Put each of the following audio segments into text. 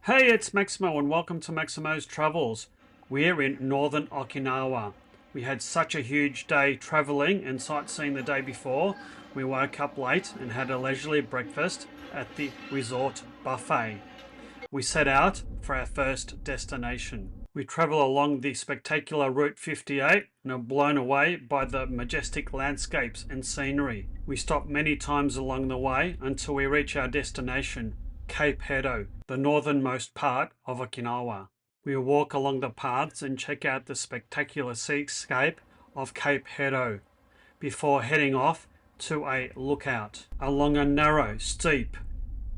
Hey, it's Maximo and welcome to Maximo's Travels. We're in northern Okinawa. We had such a huge day traveling and sightseeing the day before. We woke up late and had a leisurely breakfast at the resort buffet. We set out for our first destination. We travel along the spectacular Route 58 and are blown away by the majestic landscapes and scenery. We stop many times along the way until we reach our destination, Cape Hedo, the northernmost part of Okinawa. We walk along the paths and check out the spectacular seascape of Cape Hedo before heading off to a lookout along a narrow, steep,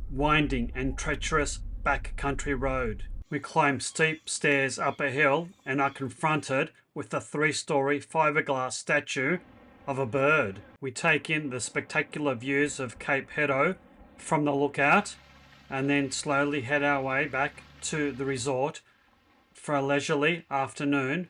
winding and treacherous backcountry road. We climb steep stairs up a hill and are confronted with a 3-story fiberglass statue of a bird. We take in the spectacular views of Cape Hedo from the lookout and then slowly head our way back to the resort for a leisurely afternoon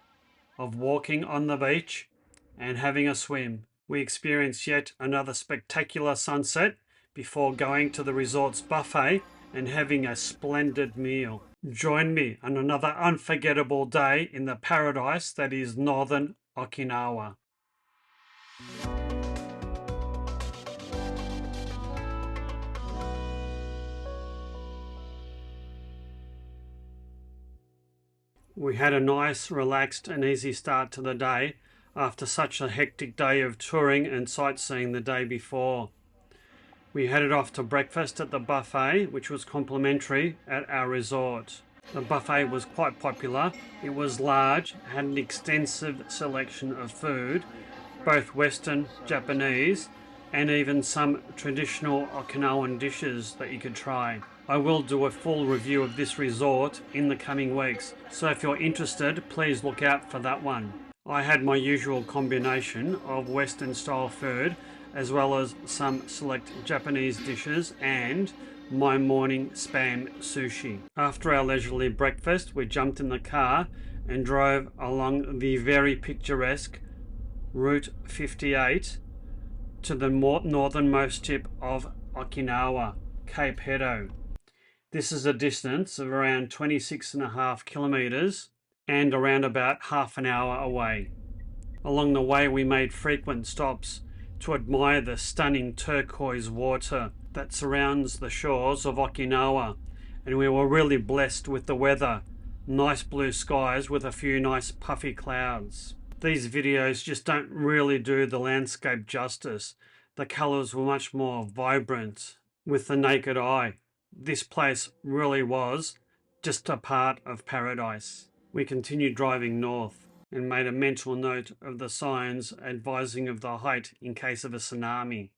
of walking on the beach and having a swim. We experience yet another spectacular sunset before going to the resort's buffet and having a splendid meal. Join me on another unforgettable day in the paradise that is northern Okinawa. We had a nice, relaxed and easy start to the day after such a hectic day of touring and sightseeing the day before. We headed off to breakfast at the buffet, which was complimentary at our resort. The buffet was quite popular. It was large, had an extensive selection of food, both Western, Japanese, and even some traditional Okinawan dishes that you could try. I will do a full review of this resort in the coming weeks, so if you're interested, please look out for that one. I had my usual combination of Western style food as well as some select Japanese dishes and my morning spam sushi. After our leisurely breakfast, we jumped in the car and drove along the very picturesque Route 58 to the northernmost tip of Okinawa, Cape Hedo. This is a distance of around 26.5 kilometers and around about half an hour away. Along the way, we made frequent stops to admire the stunning turquoise water that surrounds the shores of Okinawa, and we were really blessed with the weather. Nice blue skies with a few nice puffy clouds. These videos just don't really do the landscape justice. The colours were much more vibrant with the naked eye. This place really was just a part of paradise. We continued driving north and made a mental note of the signs advising of the height in case of a tsunami.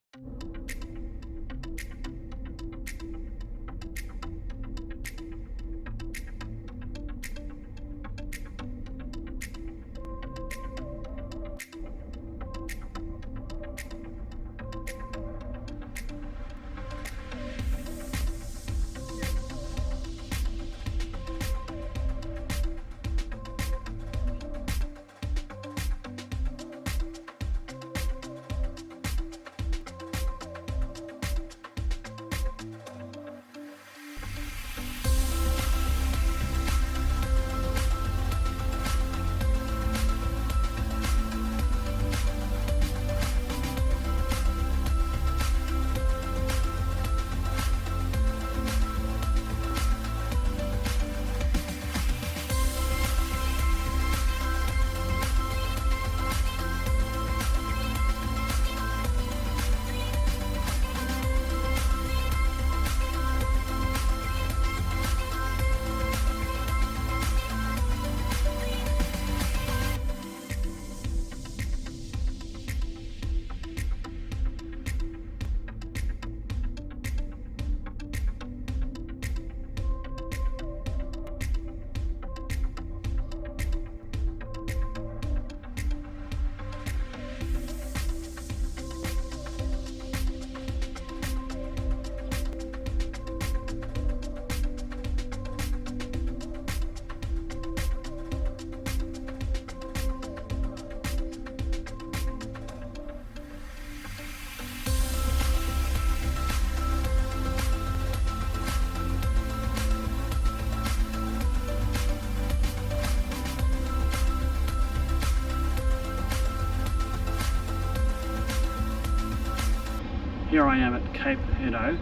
here I am at Cape Hedo,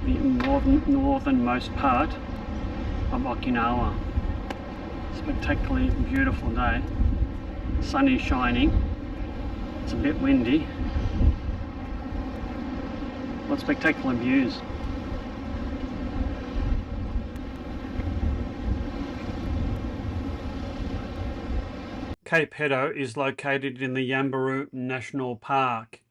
the northernmost part of Okinawa. Spectacularly beautiful day. Sun is shining. It's a bit windy. What spectacular views. Cape Hedo is located in the Yanbaru National Park.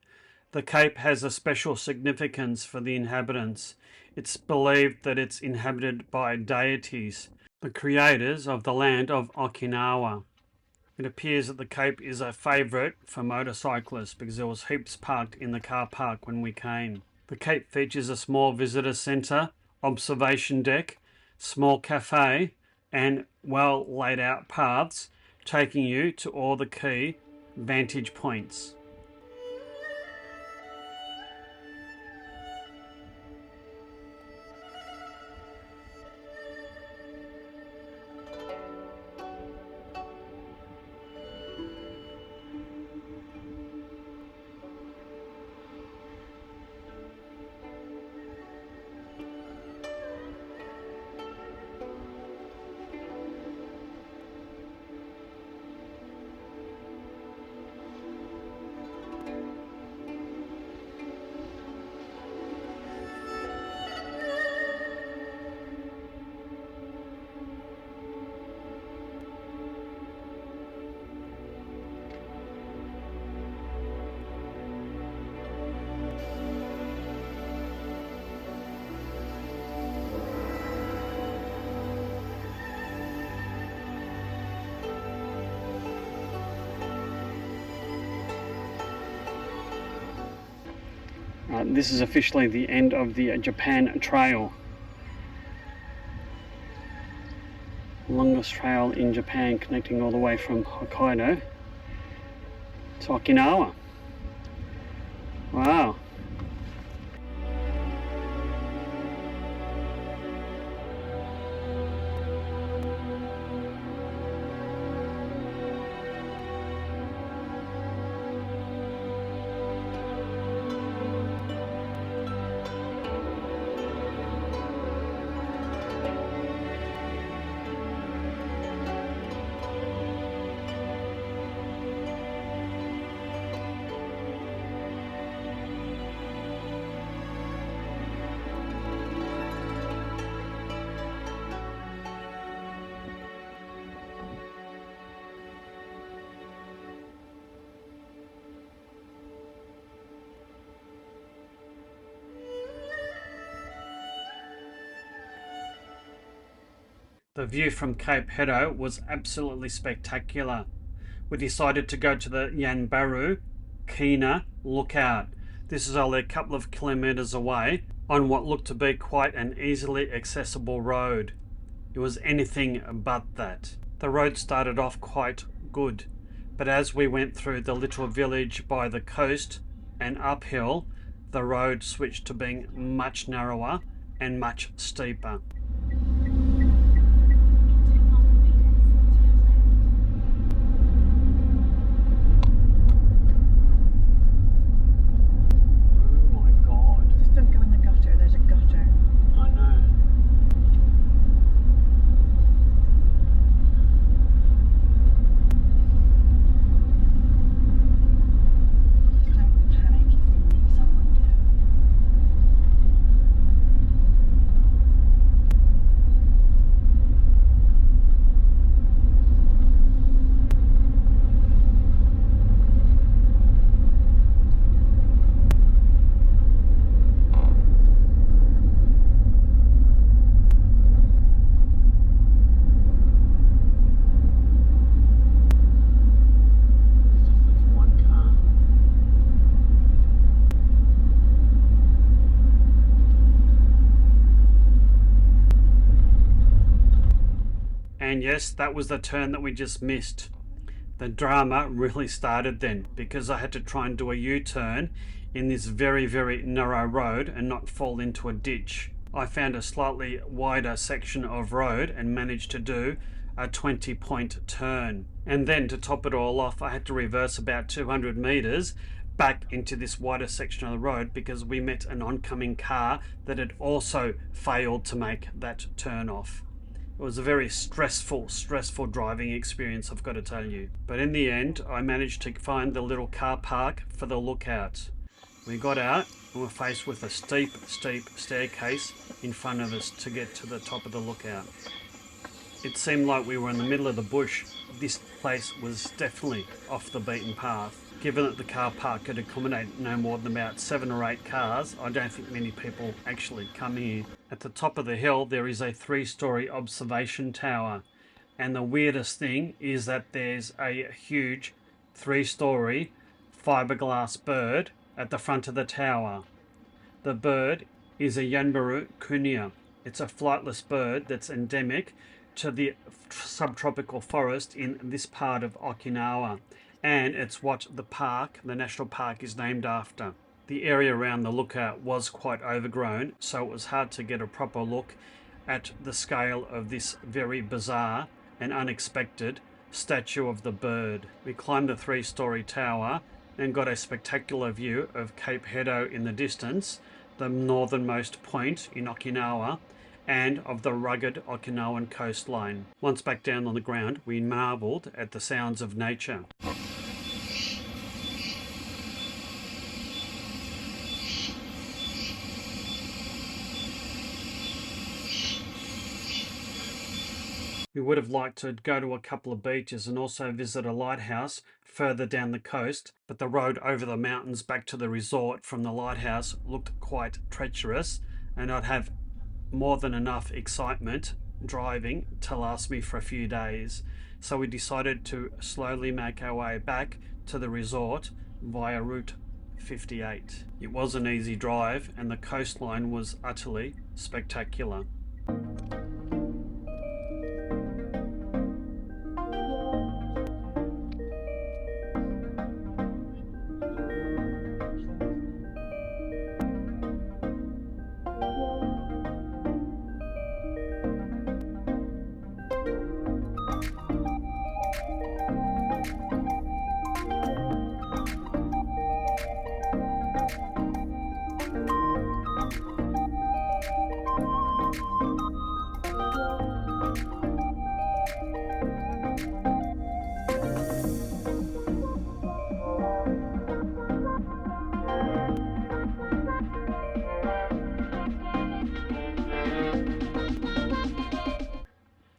The Cape has a special significance for the inhabitants. It's believed that it's inhabited by deities, the creators of the land of Okinawa. It appears that the Cape is a favourite for motorcyclists because there was heaps parked in the car park when we came. The Cape features a small visitor centre, observation deck, small cafe and well laid out paths taking you to all the key vantage points. This is officially the end of the Japan Trail. Longest trail in Japan, connecting all the way from Hokkaido to Okinawa. Wow. The view from Cape Hedo was absolutely spectacular. We decided to go to the Yanbaru Kuina lookout. This is only a couple of kilometres away on what looked to be quite an easily accessible road. It was anything but that. The road started off quite good, but as we went through the little village by the coast and uphill, the road switched to being much narrower and much steeper. And yes, that was the turn that we just missed. The drama really started then because I had to try and do a U-turn in this very, very narrow road and not fall into a ditch. I found a slightly wider section of road and managed to do a 20-point turn. And then to top it all off, I had to reverse about 200 meters back into this wider section of the road because we met an oncoming car that had also failed to make that turn off. It was a very stressful driving experience, I've got to tell you. But in the end, I managed to find the little car park for the lookout. We got out and were faced with a steep staircase in front of us to get to the top of the lookout. It seemed like we were in the middle of the bush. This place was definitely off the beaten path. Given that the car park could accommodate no more than about 7 or 8 cars, I don't think many people actually come here. At the top of the hill there is a 3-story observation tower, and the weirdest thing is that there's a huge 3-story fiberglass bird at the front of the tower. The bird is a Yanbaru Kuina. It's a flightless bird that's endemic to the subtropical forest in this part of Okinawa, and it's what the national park is named after. The area around the lookout was quite overgrown, so it was hard to get a proper look at the scale of this very bizarre and unexpected statue of the bird. We climbed the 3-story tower and got a spectacular view of Cape Hedo in the distance, the northernmost point in Okinawa, and of the rugged Okinawan coastline. Once back down on the ground, we marvelled at the sounds of nature. We would have liked to go to a couple of beaches and also visit a lighthouse further down the coast, but the road over the mountains back to the resort from the lighthouse looked quite treacherous, and I'd have more than enough excitement driving to last me for a few days. So we decided to slowly make our way back to the resort via Route 58. It was an easy drive and the coastline was utterly spectacular.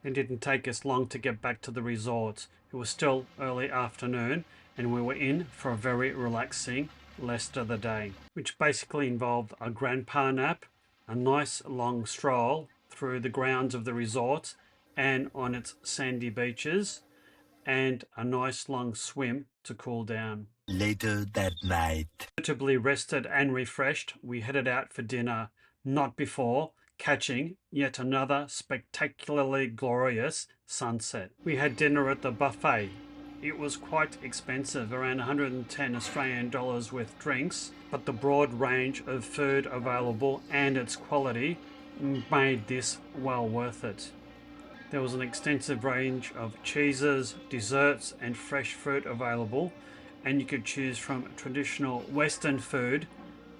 It didn't take us long to get back to the resort. It was still early afternoon and we were in for a very relaxing rest of the day, which basically involved a grandpa nap, a nice long stroll through the grounds of the resort and on its sandy beaches, and a nice long swim to cool down. Later that night, Suitably rested and refreshed, we headed out for dinner, not before catching yet another spectacularly glorious sunset. We had dinner at the buffet. It was quite expensive, around 110 Australian dollars with drinks, but the broad range of food available and its quality made this well worth it. There was an extensive range of cheeses, desserts and fresh fruit available, and you could choose from traditional Western food,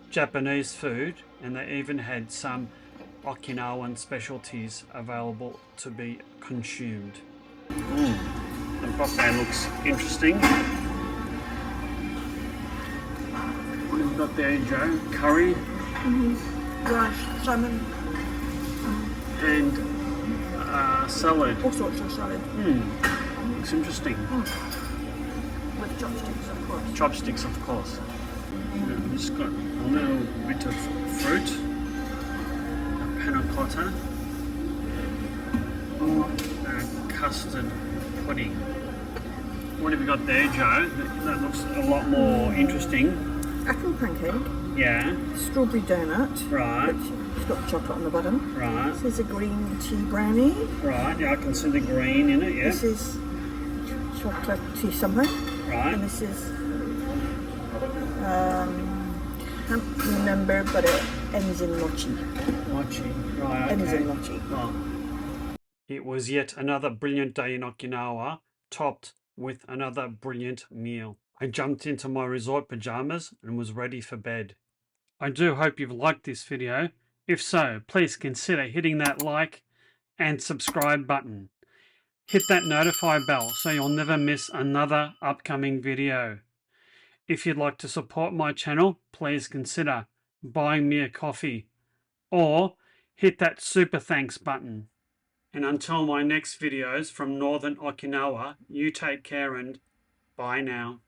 Japanese food, and they even had some Okinawan specialties available to be consumed. The buffet looks interesting. What have you got there, Joe? Curry? Rice, salmon, And salad. all sorts of salad. Looks interesting. With chopsticks, of course. Chopsticks, of course. We've just got a little bit of fruit, a panna cotta, and custard pudding. What have you got there, Joe? That looks a lot more interesting. Apple pancake, Yeah, strawberry donut, right, which has got chocolate on the bottom. right, This is a green tea brownie. right. Yeah, I can see the green in it, yeah. This is chocolate tea something. Right, And this is, can't remember, but it ends in mochi. mochi. Right, Ends okay. in mochi. Oh. It was yet another brilliant day in Okinawa, topped with another brilliant meal. I jumped into my resort pajamas and was ready for bed. I do hope you've liked this video. If so, please consider hitting that like and subscribe button. Hit that notify bell so you'll never miss another upcoming video. If you'd like to support my channel, please consider buying me a coffee or hit that super thanks button. And until my next videos from Northern Okinawa, you take care and bye now.